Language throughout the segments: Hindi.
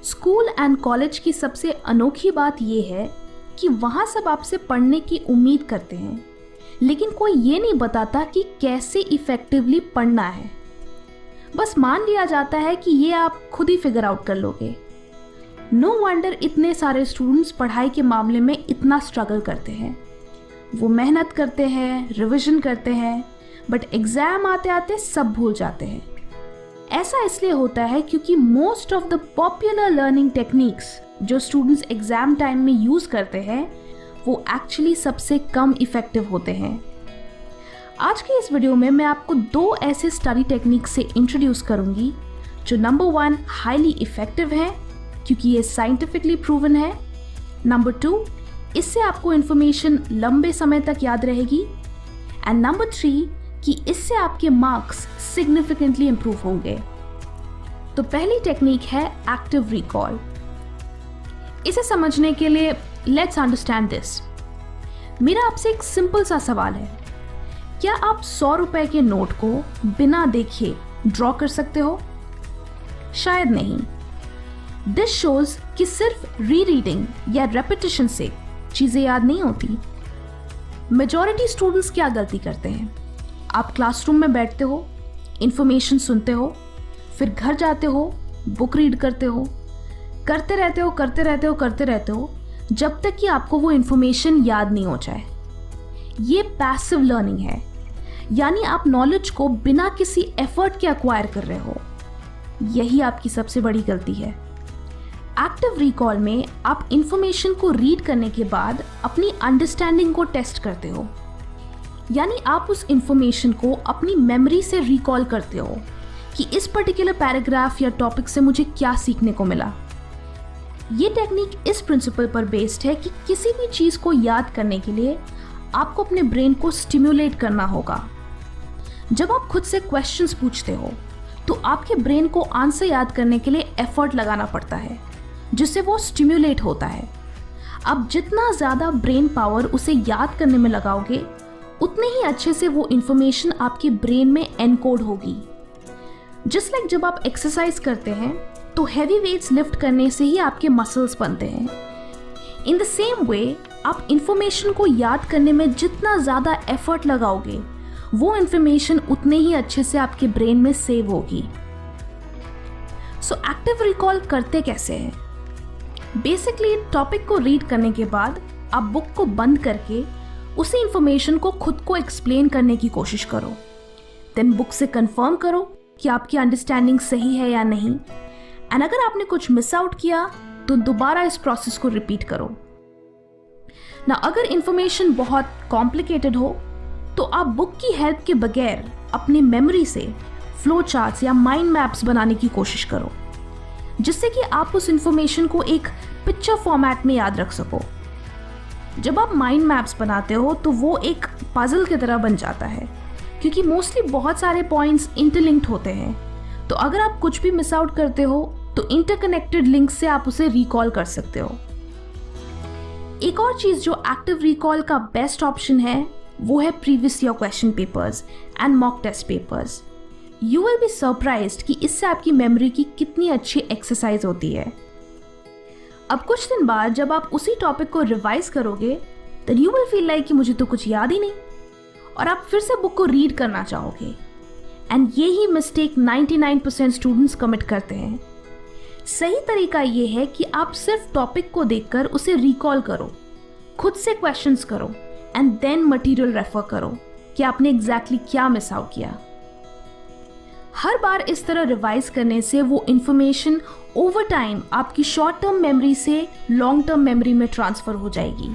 स्कूल एंड कॉलेज की सबसे अनोखी बात यह है कि वहाँ सब आपसे पढ़ने की उम्मीद करते हैं, लेकिन कोई ये नहीं बताता कि कैसे इफ़ेक्टिवली पढ़ना है। बस मान लिया जाता है कि ये आप खुद ही फिगर आउट कर लोगे। नो वंडर इतने सारे स्टूडेंट्स पढ़ाई के मामले में इतना स्ट्रगल करते हैं। वो मेहनत करते हैं, रिवीजन करते हैं, बट एग्ज़ाम आते आते सब भूल जाते हैं। ऐसा इसलिए होता है क्योंकि most of the popular learning techniques जो स्टूडेंट्स एग्ज़ाम टाइम में यूज़ करते हैं वो एक्चुअली सबसे कम इफ़ेक्टिव होते हैं। आज के इस वीडियो में मैं आपको 2 ऐसे स्टडी टेक्निक्स से इंट्रोड्यूस करूंगी जो नंबर 1 हाईली इफ़ेक्टिव है क्योंकि ये साइंटिफिकली प्रूवन है, नंबर 2 इससे आपको इन्फॉर्मेशन लंबे समय तक याद रहेगी, एंड नंबर 3 कि इससे आपके मार्क्स सिग्निफिकेंटली इंप्रूव होंगे। तो पहली टेक्निक है एक्टिव रिकॉल। इसे समझने के लिए लेट्स अंडरस्टैंड दिस। मेरा आपसे एक सिंपल सा सवाल है, क्या आप 100 रुपए के नोट को बिना देखे ड्रॉ कर सकते हो? शायद नहीं। दिस शोज कि सिर्फ रीरीडिंग या रेपिटेशन से चीजें याद नहीं होती। मेजॉरिटी स्टूडेंट्स क्या गलती करते हैं? आप क्लासरूम में बैठते हो, इंफॉर्मेशन सुनते हो, फिर घर जाते हो, बुक रीड करते हो, करते रहते हो जब तक कि आपको वो इंफॉर्मेशन याद नहीं हो जाए। ये पैसिव लर्निंग है, यानी आप नॉलेज को बिना किसी एफर्ट के एक्वायर कर रहे हो। यही आपकी सबसे बड़ी गलती है। एक्टिव रिकॉल में आप इंफॉर्मेशन को रीड करने के बाद अपनी अंडरस्टैंडिंग को टेस्ट करते हो, यानी आप उस इंफॉर्मेशन को अपनी मेमोरी से रिकॉल करते हो कि इस पर्टिकुलर पैराग्राफ या टॉपिक से मुझे क्या सीखने को मिला। ये टेक्निक इस प्रिंसिपल पर बेस्ड है कि किसी भी चीज़ को याद करने के लिए आपको अपने ब्रेन को स्टिम्युलेट करना होगा। जब आप खुद से क्वेश्चंस पूछते हो तो आपके ब्रेन को आंसर याद करने के लिए एफर्ट लगाना पड़ता है, जिससे वो स्टिम्युलेट होता है। अब जितना ज़्यादा ब्रेन पावर उसे याद करने में लगाओगे, उतने ही अच्छे से वो इंफॉर्मेशन आपके ब्रेन में एनकोड होगी। जस्ट लाइक जब आप एक्सरसाइज करते हैं तो हैवी वेट्स लिफ्ट करने से ही आपके मसल्स बनते हैं। इन द सेम वे आप इंफॉर्मेशन को याद करने में जितना ज़्यादा एफर्ट लगाओगे, वो इंफॉर्मेशन उतने ही अच्छे से आपके ब्रेन में सेव होगी। सो एक्टिव रिकॉल करते कैसे हैं? बेसिकली टॉपिक को रीड करने के बाद आप बुक को बंद करके उसी इंफॉर्मेशन को खुद को एक्सप्लेन करने की कोशिश करो। देन बुक से कंफर्म करो कि आपकी अंडरस्टैंडिंग सही है या नहीं, एंड अगर आपने कुछ मिस आउट किया तो दोबारा इस प्रोसेस को रिपीट करो ना। अगर इंफॉर्मेशन बहुत कॉम्प्लिकेटेड हो तो आप बुक की हेल्प के बगैर अपनी मेमोरी से फ्लो चार्ट्स या माइंड मैप्स बनाने की कोशिश करो, जिससे कि आप उस इंफॉर्मेशन को एक पिक्चर फॉर्मेट में याद रख सको। जब आप माइंड मैप्स बनाते हो तो वो एक पजल की तरह बन जाता है, क्योंकि मोस्टली बहुत सारे पॉइंट्स इंटरलिंक्ड होते हैं। तो अगर आप कुछ भी मिस आउट करते हो तो इंटरकनेक्टेड लिंक से आप उसे रिकॉल कर सकते हो। एक और चीज़ जो एक्टिव रिकॉल का बेस्ट ऑप्शन है वो है previous year question papers and mock test papers. You will be surprised कि इससे आपकी मेमोरी की कितनी अच्छी एक्सरसाइज होती है। अब कुछ दिन बाद जब आप उसी टॉपिक को रिवाइज करोगे तो यू विल फील लाइक कि मुझे तो कुछ याद ही नहीं, और आप फिर से बुक को रीड करना चाहोगे। एंड ये ही मिस्टेक 99% स्टूडेंट्स कमिट करते हैं। सही तरीका ये है कि आप सिर्फ टॉपिक को देखकर उसे रिकॉल करो, खुद से क्वेश्चंस करो, एंड देन मटेरियल रेफर करो कि आपने एग्जैक्टली क्या मिस आउट किया। हर बार इस तरह रिवाइज करने से वो इंफॉर्मेशन ओवर टाइम आपकी शॉर्ट टर्म मेमोरी से लॉन्ग टर्म मेमोरी में ट्रांसफर हो जाएगी।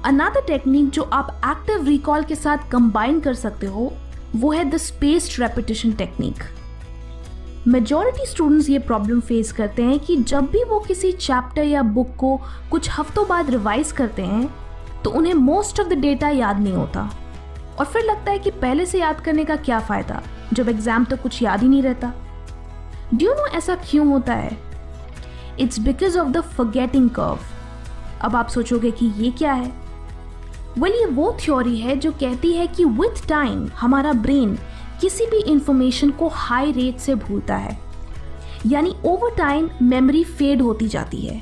अनदर टेक्निक जो आप एक्टिव रिकॉल के साथ कंबाइन कर सकते हो वो है the spaced repetition technique. Majority students ये प्रॉब्लम फेस करते हैं कि जब भी वो किसी चैप्टर या बुक को कुछ हफ्तों बाद रिवाइज करते हैं तो उन्हें मोस्ट ऑफ द डेटा याद नहीं होता, और फिर लगता है कि पहले से याद करने का क्या फ़ायदा जब एग्ज़ाम तक कुछ याद ही नहीं रहता। डू यू नो ऐसा क्यों होता है? It's because of the forgetting curve. अब आप सोचोगे कि ये क्या है? वेल, ये वो थ्योरी है जो कहती है कि विथ टाइम हमारा ब्रेन किसी भी इंफॉर्मेशन को हाई रेट से भूलता है। यानी ओवर टाइम मेमोरी फेड होती जाती है।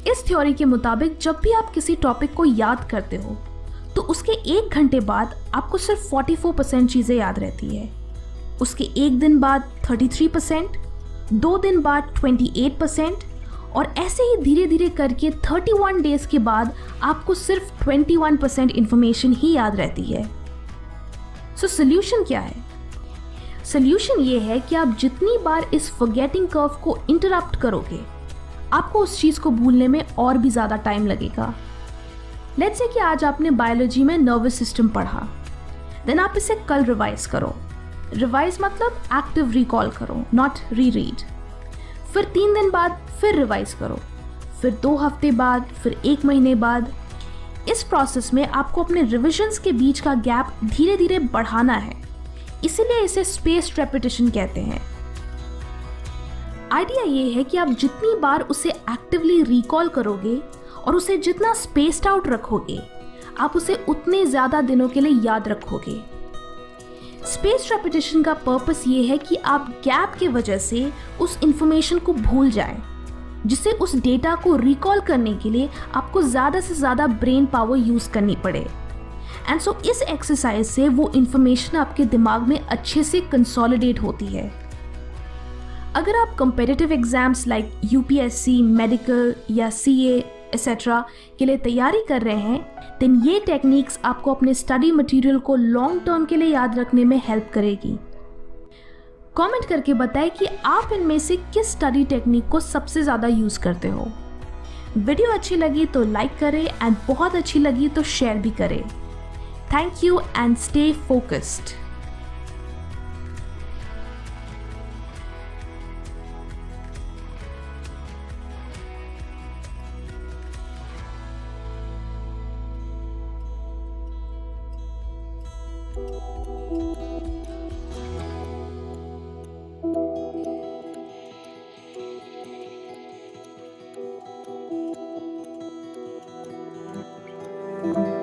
इस थ्योरी के मुताबिक जब भी आप किसी टॉपिक को याद करते हो तो उसके 1 घंटे बाद आपको सिर्फ 44% चीज़ें याद रहती है, उसके 1 दिन बाद 33%, 2 दिन बाद 28% और ऐसे ही धीरे धीरे करके 31 डेज के बाद आपको सिर्फ 21% इंफॉर्मेशन ही याद रहती है। सो सोल्यूशन क्या है? सोल्यूशन ये है कि आप जितनी बार इस फॉरगेटिंग कर्व को इंटरप्ट करोगे आपको उस चीज़ को भूलने में और भी ज़्यादा टाइम लगेगा। लेट्स से कि आज आपने बायोलॉजी में नर्वस सिस्टम पढ़ा, देन आप इसे कल रिवाइज करो। रिवाइज मतलब एक्टिव रिकॉल करो, नॉट रीरीड। फिर 3 दिन बाद फिर रिवाइज करो, फिर 2 हफ्ते बाद, फिर 1 महीने बाद। इस प्रोसेस में आपको अपने रिविजन्स के बीच का गैप धीरे धीरे बढ़ाना है, इसीलिए इसे स्पेस्ड रेपिटेशन कहते हैं। आइडिया ये है कि आप जितनी बार उसे एक्टिवली रिकॉल करोगे और उसे जितना स्पेस्ड आउट रखोगे आप उसे उतने ज़्यादा दिनों के लिए याद रखोगे। स्पेस्ड रेपिटेशन का पर्पस ये है कि आप गैप के वजह से उस इंफॉर्मेशन को भूल जाएं, जिससे उस डेटा को रिकॉल करने के लिए आपको ज़्यादा से ज़्यादा ब्रेन पावर यूज़ करनी पड़े। एंड सो इस एक्सरसाइज से वो इंफॉर्मेशन आपके दिमाग में अच्छे से कंसोलिडेट होती है। अगर आप competitive exams like UPSC, medical या सीए एक्सेट्रा के लिए तैयारी कर रहे हैं, देन ये टेक्निक्स आपको अपने स्टडी मटेरियल को लॉन्ग टर्म के लिए याद रखने में हेल्प करेगी। कमेंट करके बताएं कि आप इनमें से किस स्टडी टेक्निक को सबसे ज़्यादा यूज़ करते हो। वीडियो अच्छी लगी तो लाइक करें एंड बहुत अच्छी लगी तो शेयर भी करें। Thank you and stay focused. Thank you.